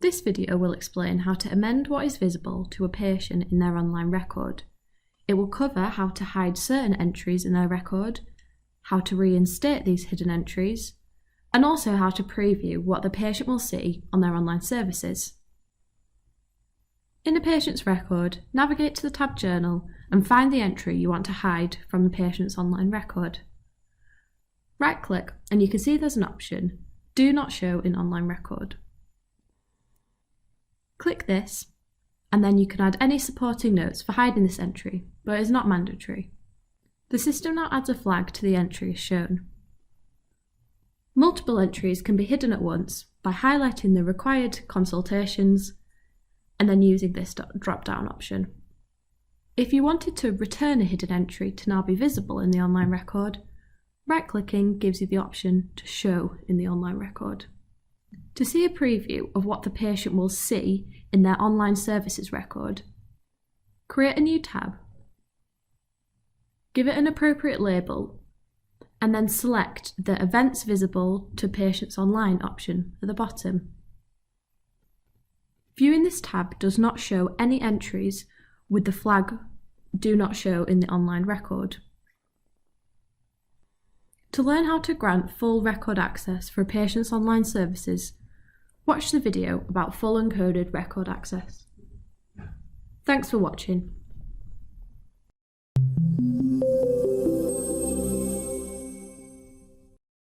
This video will explain how to amend what is visible to a patient in their online record. It will cover how to hide certain entries in their record, how to reinstate these hidden entries, and also how to preview what the patient will see on their online services. In a patient's record, navigate to the tab Journal and find the entry you want to hide from the patient's online record. Right-click and you can see there's an option, Do Not Show in Online Record. Click this, and then you can add any supporting notes for hiding this entry, but it is not mandatory. The system now adds a flag to the entry as shown. Multiple entries can be hidden at once by highlighting the required consultations and then using this drop-down option. If you wanted to return a hidden entry to now be visible in the online record, right-clicking gives you the option to show in the online record. To see a preview of what the patient will see in their online services record, create a new tab, give it an appropriate label, and then select the Events Visible to Patients Online option at the bottom. Viewing this tab does not show any entries with the flag Do Not Show in the online record. To learn how to grant full record access for a patient's online services, watch the video about full encoded record access. Thanks for watching.